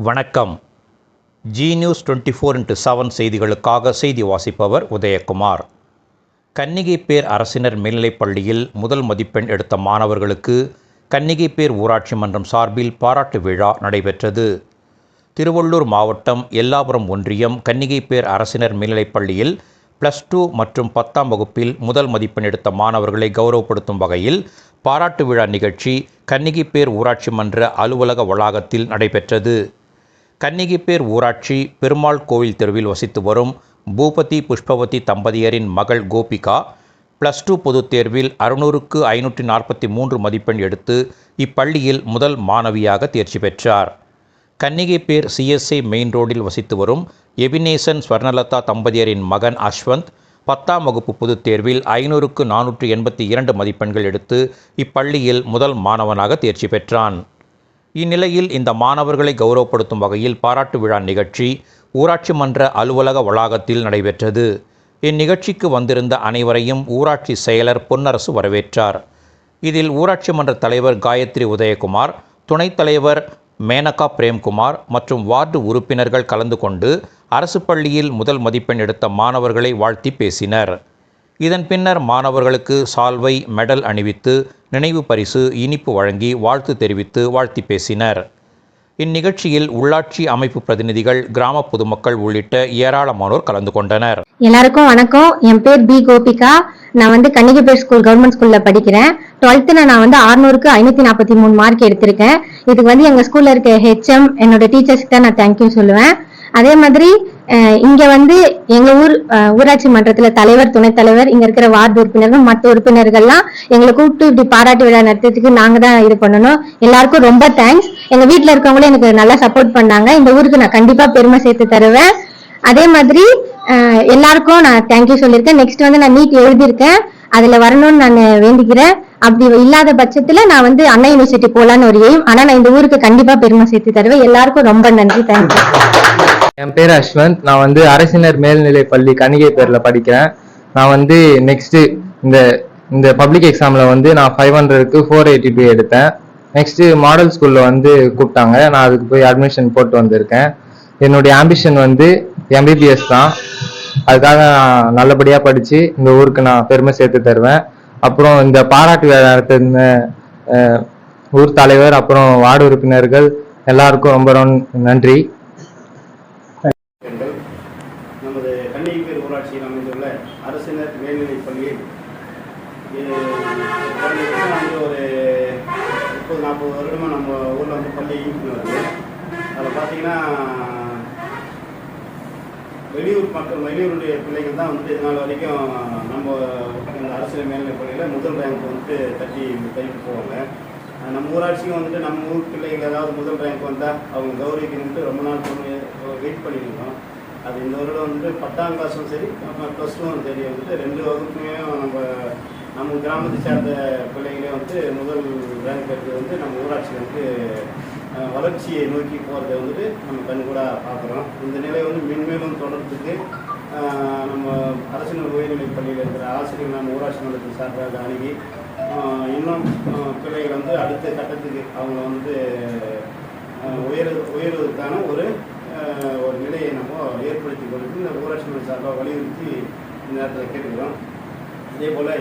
வணக்கம். G news 24x7 செய்திகளுக்காக செய்தி வாசிப்பவர் உதயகுமார். கன்னிகைப்பேர் அரசினர் மேல்நிலைப்பள்ளியில் முதல் மதிப்பெண் எடுத்த மாணவர்களுக்கு கன்னிகைப்பேர் ஊராட்சி மன்றம் சார்பில் பாராட்டு விழா நடைபெற்றது. திருவள்ளூர் மாவட்டம் எல்லாபுரம் ஒன்றியம் கன்னிகைப்பேர் அரசினர் மேல்நிலைப்பள்ளியில் +2 மற்றும் 10ஆம் வகுப்பில் முதல் மதிப்பெண் எடுத்த மாணவர்களை கௌரவப்படுத்தும் வகையில் பாராட்டு விழா நிகழ்ச்சி கன்னிகைப்பேர் ஊராட்சி மன்ற அலுவலக வளாகத்தில் நடைபெற்றது. கன்னிகைப்பேர் ஊராட்சி பெருமாள் கோவில் தெருவில் வசித்து வரும் பூபதி புஷ்பவதி தம்பதியரின் மகள் கோபிகா +2 பொதுத் தேர்வில் 600க்கு 543 மதிப்பெண் எடுத்து இப்பள்ளியில் முதல் மாணவியாக தேர்ச்சி பெற்றார். கன்னிகைப்பேர் CSI மெயின் ரோடில் வசித்து வரும் எபினேசன் ஸ்வர்ணலதா தம்பதியரின் மகன் அஸ்வந்த் 10ஆம் வகுப்பு பொதுத் தேர்வில் 500க்கு 482 மதிப்பெண்கள் எடுத்து இப்பள்ளியில் முதல் மாணவனாக தேர்ச்சி பெற்றான். இந்நிலையில் இந்த மாணவர்களை கௌரவப்படுத்தும் வகையில் பாராட்டு விழா நிகழ்ச்சி ஊராட்சி மன்ற அலுவலக வளாகத்தில் நடைபெற்றது. இந்நிகழ்ச்சிக்கு வந்திருந்த அனைவரையும் ஊராட்சி செயலர் பொன்னரசு வரவேற்றார். இதில் ஊராட்சி மன்ற தலைவர் காயத்ரி உதயகுமார், துணைத் தலைவர் மேனகா பிரேம்குமார் மற்றும் வார்டு உறுப்பினர்கள் கலந்து கொண்டு அரசு பள்ளியில் முதல் மதிப்பெண் எடுத்த மாணவர்களை வாழ்த்தி பேசினர். இதன் பின்னர் மாணவர்களுக்கு சால்வை, மெடல் அணிவித்து நினைவு பரிசு, இனிப்பு வழங்கி வாழ்த்து தெரிவித்து வாழ்த்தி பேசினர். இந்நிகழ்ச்சியில் உள்ளாட்சி அமைப்பு பிரதிநிதிகள், கிராம பொதுமக்கள் உள்ளிட்ட ஏராளமானோர் கலந்து கொண்டனர். எல்லாருக்கும் வணக்கம். என் பேர் பி கோபிகா. நான் கன்னிகைப்பேர் ஸ்கூல் கவர்மெண்ட் ஸ்கூல்ல படிக்கிறேன். 12th நான் 600க்கு 543 மார்க் எடுத்திருக்கேன். இதுக்கு எங்க ஸ்கூல்ல இருக்க HM, என்னோட டீச்சர்ஸ்க்கு தான் நான் தேங்க்யூ சொல்லுவேன். அதே மாதிரி இங்க எங்க ஊராட்சி மன்றத்துல தலைவர், துணைத் தலைவர், இங்க இருக்கிற வார்டு உறுப்பினர்கள், மற்ற உறுப்பினர்கள்லாம் எங்களை கூப்பிட்டு இப்படி பாராட்டு விழா நடத்துறதுக்கு நாங்க தான் இது பண்ணணும். எல்லாருக்கும் ரொம்ப தேங்க்ஸ். எங்க வீட்டுல இருக்கவங்களும் எனக்கு நல்லா சப்போர்ட் பண்ணாங்க. இந்த ஊருக்கு நான் கண்டிப்பா பெருமை சேர்த்து தருவேன். அதே மாதிரி எல்லாருக்கும் நான் தேங்க்யூ சொல்லியிருக்கேன். நெக்ஸ்ட் நான் நீட் எழுதியிருக்கேன், அதுல வரணும்னு நான் வேண்டிக்கிறேன். அப்படி இல்லாத பட்சத்துல நான் அண்ணா யூனிவர்சிட்டி போலான்னு ஒரு எய்ம். ஆனா நான் இந்த ஊருக்கு கண்டிப்பா பெருமை சேர்த்து தருவேன். எல்லாருக்கும் ரொம்ப நன்றி. தேங்க்யூ. என் பேர் அஸ்வந்த். நான் அரசினர் மேல்நிலை பள்ளி கன்னிகைப்பேர்ல படிக்கிறேன். நான் நெக்ஸ்ட் இந்த பப்ளிக் எக்ஸாம்ல நான் 500க்கு 482 எடுத்தேன். நெக்ஸ்ட் மாடல் ஸ்கூல்ல கூப்பிட்டாங்க. நான் அதுக்கு போய் அட்மிஷன் போட்டு வந்திருக்கேன். என்னுடைய ஆம்பிஷன் MBBS தான். அதுக்காக நான் நல்லபடியா படிச்சு இந்த ஊருக்கு நான் பெருமை சேர்த்து தருவேன். அப்புறம் இந்த பாராட்டு விழா நடத்தின ஊர் தலைவர், அப்புறம் வார்டு உறுப்பினர்கள் எல்லாருக்கும் ரொம்ப நன்றி. நமது கன்னிகைப்பேர் ஊராட்சியில் அமைந்துள்ள அரசினர் மேல்நிலைப் பள்ளியில் ஒரு 30-40 வருடமாக நம்ம ஊரில் பள்ளி இயக்கி வருது. அதில் பார்த்தீங்கன்னா வெளியூருடைய பிள்ளைகள் தான் இதனால் வரைக்கும் நம்ம இந்த அரசியல் மேல்நிலைப் பள்ளியில் முதல் ரேங்க் தட்டிட்டு போவாங்க. நம்ம ஊராட்சியும் நம்ம ஊர் பிள்ளைகள் ஏதாவது முதல் ரேங்க் வந்தால் அவங்க கௌரவிக்கணும்ட்டு ரொம்ப நாள் வெயிட் பண்ணியிருந்தோம். அது இந்த வருடம் 10ஆம் கிளாஸும் சரி, +2ம் சரி 2 வகுப்புமே நம்ம கிராமத்தை சேர்ந்த பிள்ளைகளே முதல் ரேங்க் எடுத்து நம்ம ஊராட்சி வளர்ச்சியை நோக்கி போகிறத நம்ம கண்கூட பார்க்குறோம். இந்த நிலை மென்மேலும் தொடர்றதுக்கு நம்ம அரசினர் உயர்நிலைப் பள்ளியில் இருக்கிற ஆசிரியர்கள் நம்ம ஊராட்சி மன்றத்தின் சார்பாக அணுகி இன்னும் பிள்ளைகள் அடுத்த கட்டத்துக்கு அவங்க உயர்வதற்கான ஒரு நிலையை நம்ம ஏற்படுத்தி கொடுத்து இந்த ஊராட்சி மன்ற சார்பாக வலியுறுத்தி இந்த நேரத்தில் கேட்டுக்கிறோம். அதே போல்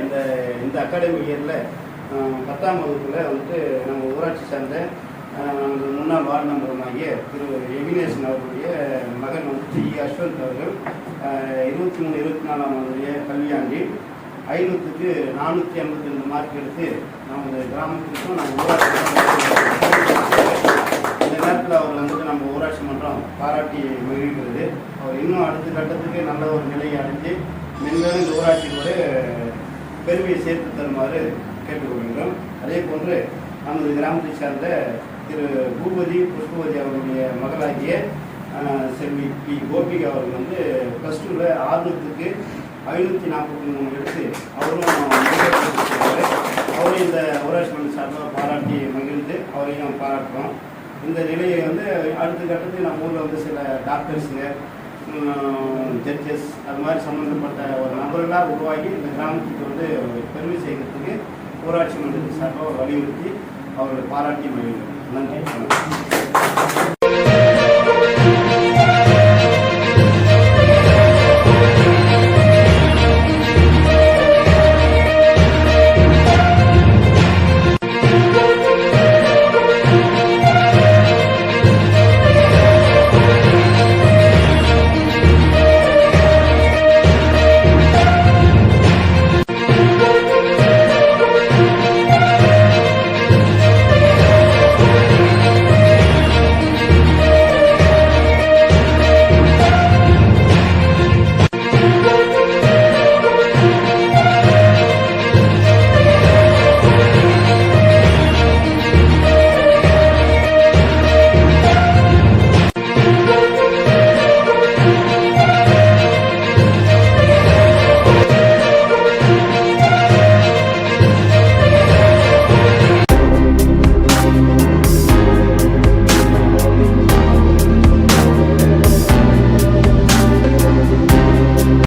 இந்த அகாடமிக் இயரில் 10ஆம் வகுப்பில் நம்ம ஊராட்சி சார்ந்த முன்னாள் வார்டு நம்பருமாகிய திரு எபினேசன் அவர்களுடைய மகன் அஸ்வந்த் அவர்கள் 23-24ஆம் கல்வியாண்டில் 500க்கு 482 மார்க் எடுத்து நமது கிராமத்திற்கும் நம்ம ஊராட்சி இந்த நேரத்தில் அவர் நம்ம ஊராட்சி மன்றம் பாராட்டி மகிழ்கிறது. அவர் இன்னும் அடுத்த கட்டத்துக்கு நல்ல ஒரு நிலையை அடைஞ்சு மென்மேலும் இந்த ஊராட்சியோடு பெருமையை சேர்த்து தருமாறு கேட்டுக்கொள்கிறோம். அதே போன்று நமது கிராமத்தை சார்ந்த திரு பூபதி புஷ்பவதி அவர்களுடைய மகளாகிய செல்வி பி கோபிகா அவர்கள் +2ல 600க்கு 543 எடுத்து அவரும் இந்த ஊராட்சி மன்ற சார்பாக பாராட்டி மகிழ்ந்து அவரையும் பாராட்டுறோம். இந்த நிலையை அடுத்த கட்டத்துக்கு நம்ம ஊரில் சில டாக்டர்ஸுங்க, ஜட்ஜஸ், அது மாதிரி சம்மந்தப்பட்ட ஒரு நபர்களாக உருவாகி இந்த கிராமத்துக்கு பெருமை செய்கிறதுக்கு ஊராட்சி மன்றத்தின் சார்பாக வலியுறுத்தி அவர்களை பாராட்டி மகிழ்கிறோம். நன்றி.